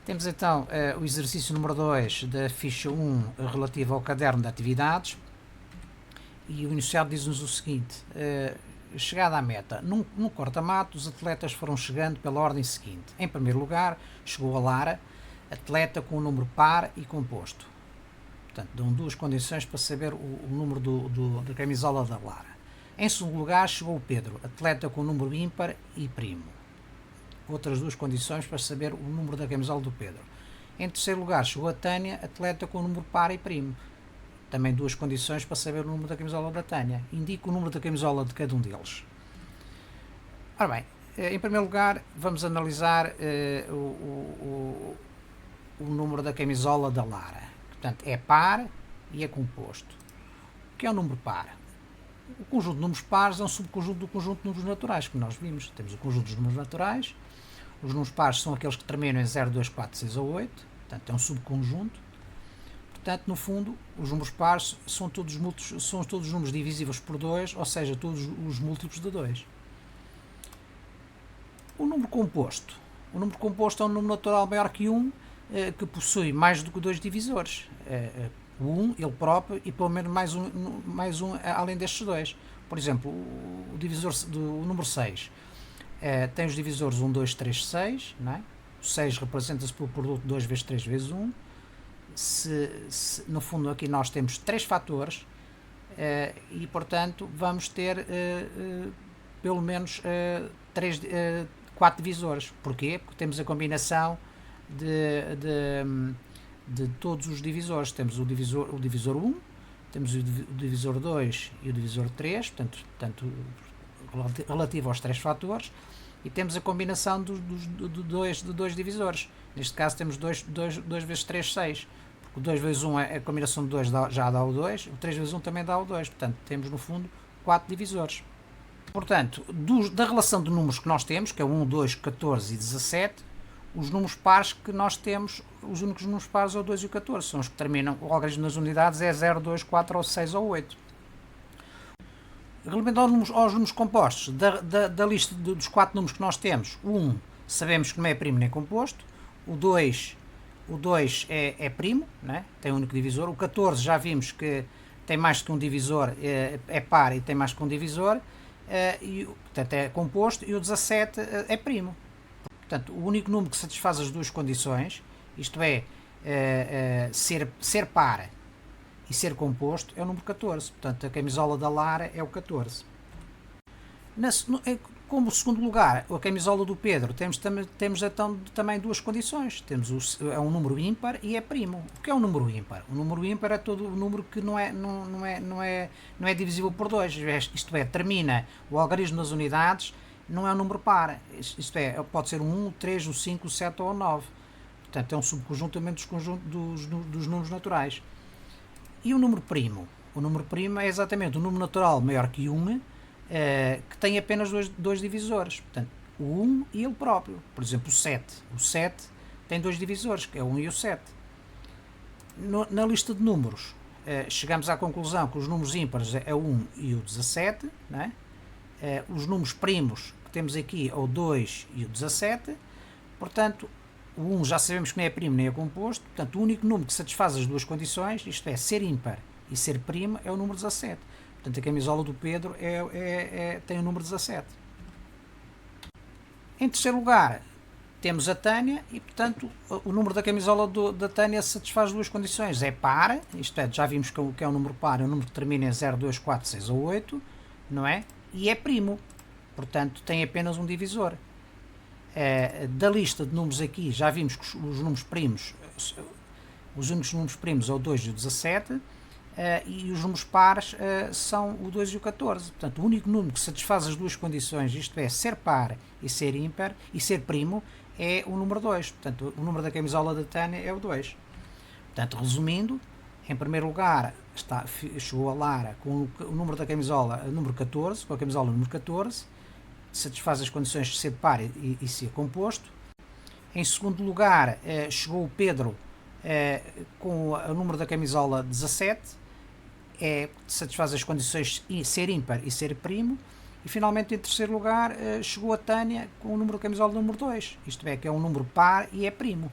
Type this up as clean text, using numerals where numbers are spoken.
Temos então o exercício número 2 da ficha 1 relativo ao caderno de atividades e o enunciado diz-nos o seguinte: chegada à meta, num corta-mato, os atletas foram chegando pela ordem seguinte. Em primeiro lugar, chegou a Lara, atleta com o número par e composto. Portanto, dão duas condições para saber o número da camisola da Lara. Em segundo lugar, chegou o Pedro, atleta com o número ímpar e primo. Outras duas condições para saber o número da camisola do Pedro. Em terceiro lugar, chegou a Tânia, atleta com o número par e primo. Também duas condições para saber o número da camisola da Tânia. Indica o número da camisola de cada um deles. Ora bem, em primeiro lugar, vamos analisar o número da camisola da Lara. Portanto, é par e é composto. O que é um número par? O conjunto de números pares é um subconjunto do conjunto de números naturais, que nós vimos. Temos o conjunto dos números naturais. Os números pares são aqueles que terminam em 0, 2, 4, 6 ou 8. Portanto, é um subconjunto. Portanto, no fundo, os números pares são todos os números divisíveis por 2, ou seja, todos os múltiplos de 2. O número composto. O número composto é um número natural maior que 1, que possui mais do que 2 divisores. O 1, ele próprio, e pelo menos mais um além destes dois. Por exemplo, o divisor do número 6 tem os divisores 1, 2, 3, 6. Não é? O 6 representa-se pelo produto 2 vezes 3 vezes 1. No fundo, aqui nós temos 3 fatores e, portanto, vamos ter pelo menos 4 divisores. Porquê? Porque temos a combinação de todos os divisores. Temos o divisor 1, temos o divisor 2 e o divisor 3, portanto relativo aos 3 fatores, e temos a combinação de dois divisores. Neste caso temos 2 vezes 3, 6. Porque o 2 vezes 1 a combinação de 2 já dá o 2, o 3 vezes 1 também dá o 2. Portanto, temos no fundo 4 divisores. Portanto, da relação de números que nós temos, que é 1, 2, 14 e 17, os números pares que nós temos, os únicos números pares é o 2 e o 14, são os que terminam, o algarismo das unidades é 0, 2, 4 ou 6 ou 8. Relativamente aos números compostos, da lista dos 4 números que nós temos, o 1 sabemos que não é primo nem composto, o 2 é primo, né? Tem um único divisor, o 14 já vimos que tem mais que um divisor, é par e tem mais que um divisor, e, portanto é composto, e o 17 é primo. Portanto, o único número que satisfaz as duas condições, isto é, ser par e ser composto, é o número 14. Portanto, a camisola da Lara é o 14. Como segundo lugar, a camisola do Pedro, temos então também duas condições. É um número ímpar e é primo. O que é um número ímpar? O número ímpar é todo o número que não é divisível por 2. Isto é, termina o algarismo das unidades, não é um número par. Isto é, pode ser o 1, o 3, o 5, o 7 ou o 9. Portanto, é um subconjunto também dos números naturais. E o número primo? O número primo é exatamente o número natural maior que 1, que tem apenas dois divisores. Portanto, o 1 e ele próprio. Por exemplo, o 7. O 7 tem 2 divisores, que é o 1 e o 7. Na lista de números, chegamos à conclusão que os números ímpares é o 1 e o 17, não é? Os números primos que temos aqui é o 2 e o 17, portanto, o 1 já sabemos que nem é primo nem é composto, portanto, o único número que satisfaz as duas condições, isto é, ser ímpar e ser primo, é o número 17. Portanto, a camisola do Pedro tem o número 17. Em terceiro lugar, temos a Tânia e, portanto, o número da camisola da Tânia satisfaz duas condições. É par, isto é, já vimos que é um número par, é um número que termina em 0, 2, 4, 6 ou 8, não é? E é primo, portanto tem apenas um divisor. Da lista de números aqui já vimos que os números primos, os únicos números primos é o 2 e o 17, e os números pares são o 2 e o 14. Portanto, o único número que satisfaz as duas condições, isto é, ser par e ser ímpar e ser primo, é o número 2. Portanto, o número da camisola da Tânia é o 2. Portanto, resumindo, em primeiro lugar, chegou a Lara com o número da camisola número 14, com a camisola número 14, satisfaz as condições de ser par e ser composto. Em segundo lugar, chegou o Pedro com o número da camisola 17, satisfaz as condições de ser ímpar e ser primo. E finalmente, em terceiro lugar, chegou a Tânia com o número da camisola número 2, isto é, que é um número par e é primo.